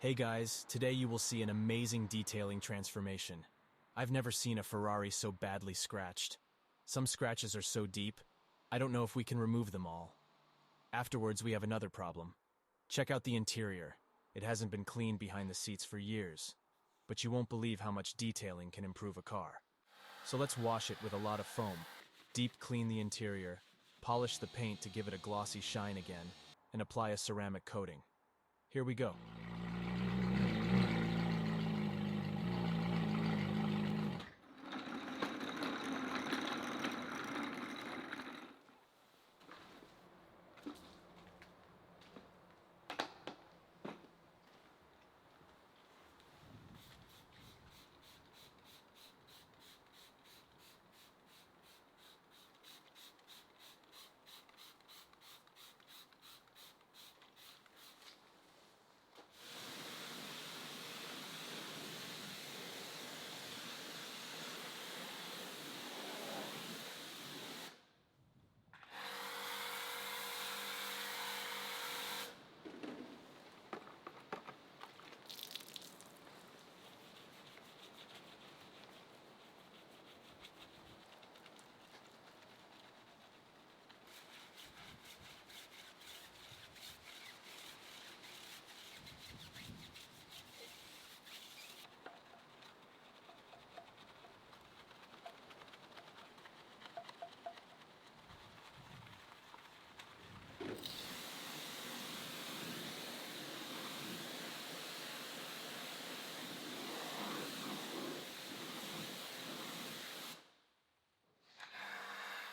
Hey guys, today you will see an amazing detailing transformation. I've never seen a Ferrari so badly scratched. Some scratches are so deep, I don't know if we can remove them all. Afterwards, we have another problem. Check out the interior. It hasn't been cleaned behind the seats for years. But you won't believe how much detailing can improve a car. So let's wash it with a lot of foam, deep clean the interior, polish the paint to give it a glossy shine again, and apply a ceramic coating. Here we go.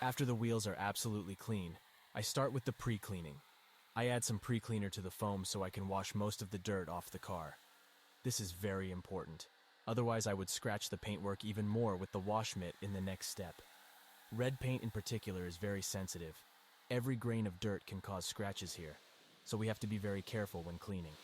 After the wheels are absolutely clean, I start with the pre-cleaning. I add some pre-cleaner to the foam so I can wash most of the dirt off the car. This is very important. Otherwise, I would scratch the paintwork even more with the wash mitt in the next step. Red paint in particular is very sensitive. Every grain of dirt can cause scratches here, so we have to be very careful when cleaning.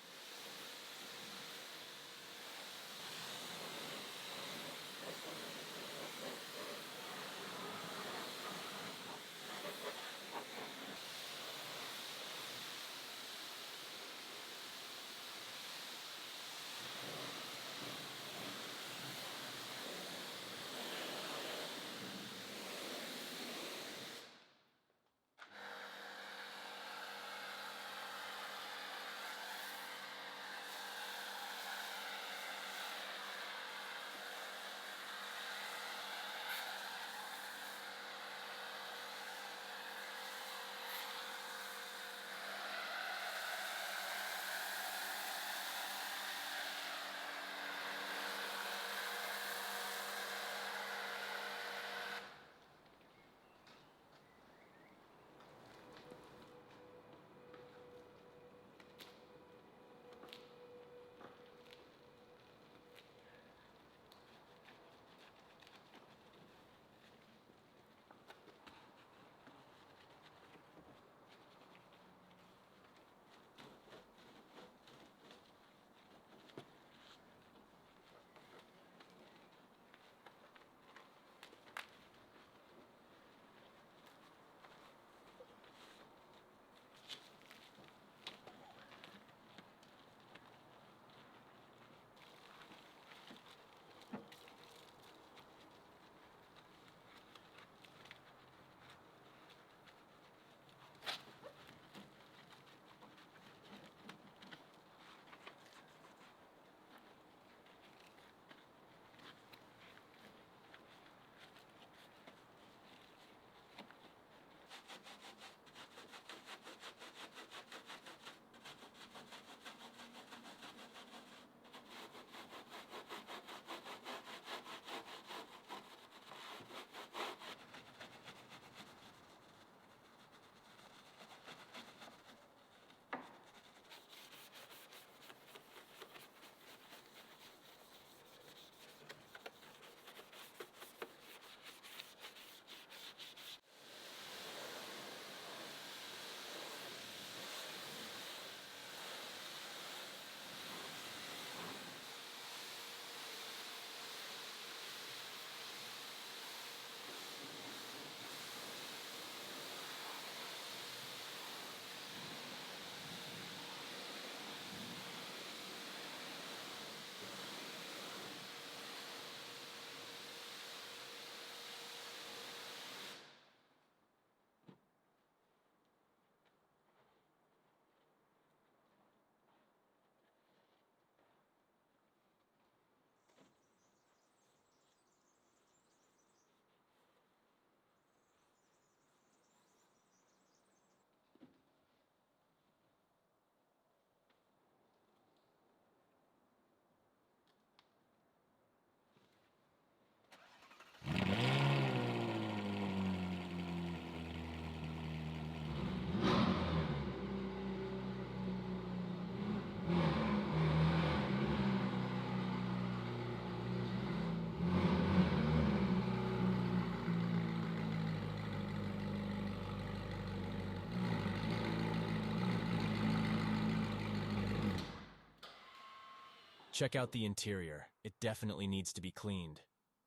Check out the interior. It definitely needs to be cleaned.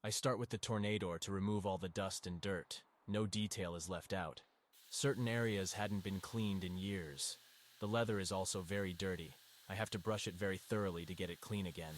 I start with the Tornador to remove all the dust and dirt. No detail is left out. Certain areas hadn't been cleaned in years. The leather is also very dirty. I have to brush it very thoroughly to get it clean again.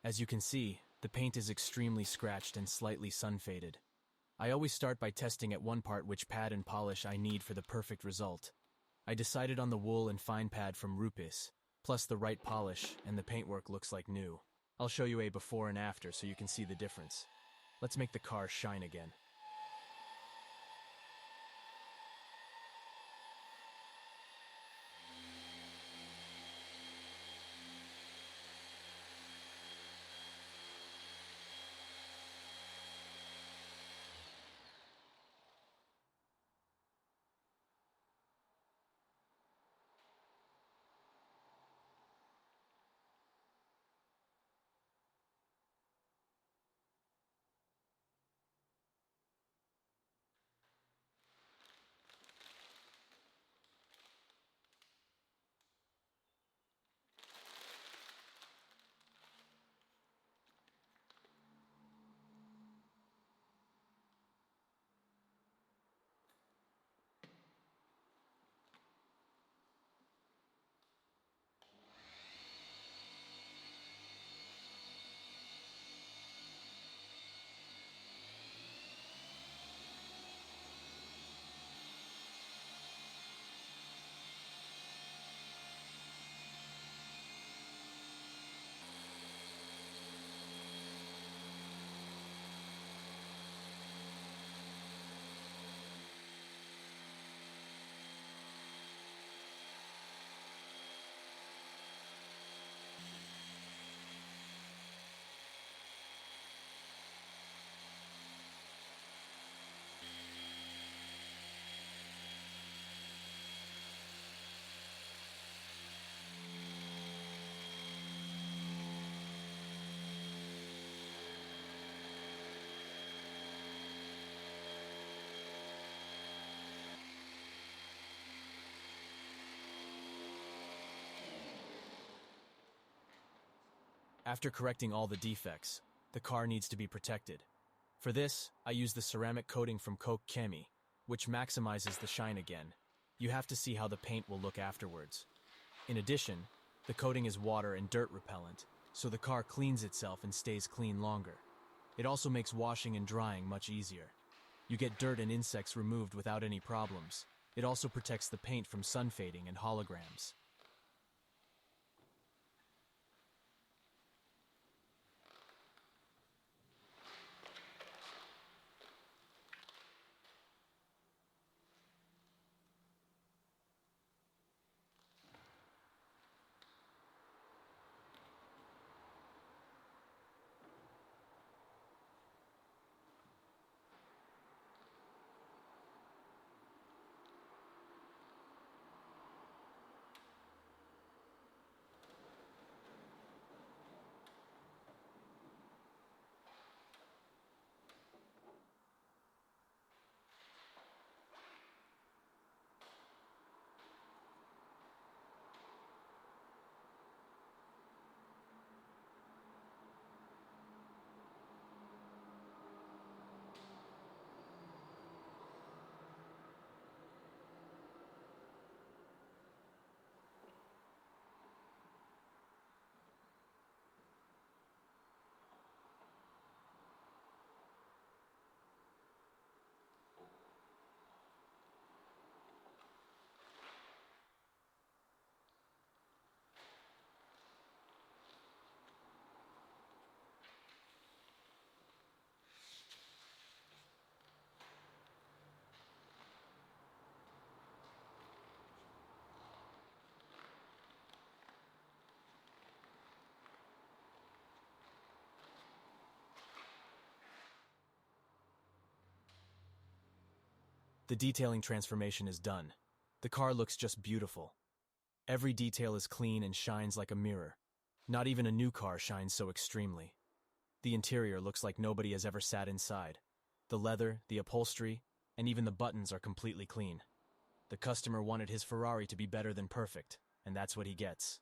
As you can see, the paint is extremely scratched and slightly sun-faded. I always start by testing at one part which pad and polish I need for the perfect result. I decided on the wool and fine pad from Rupis, plus the right polish, and the paintwork looks like new. I'll show you a before and after so you can see the difference. Let's make the car shine again. After correcting all the defects, the car needs to be protected. For this, I use the ceramic coating from Koch Chemie, which maximizes the shine again. You have to see how the paint will look afterwards. In addition, the coating is water and dirt repellent, so the car cleans itself and stays clean longer. It also makes washing and drying much easier. You get dirt and insects removed without any problems. It also protects the paint from sun fading and holograms. The detailing transformation is done. The car looks just beautiful. Every detail is clean and shines like a mirror. Not even a new car shines so extremely. The interior looks like nobody has ever sat inside. The leather, the upholstery, and even the buttons are completely clean. The customer wanted his Ferrari to be better than perfect, and that's what he gets.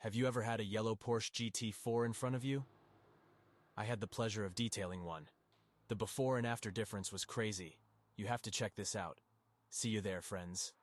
Have you ever had a yellow Porsche GT4 in front of you? I had the pleasure of detailing one. The before and after difference was crazy. You have to check this out. See you there, friends.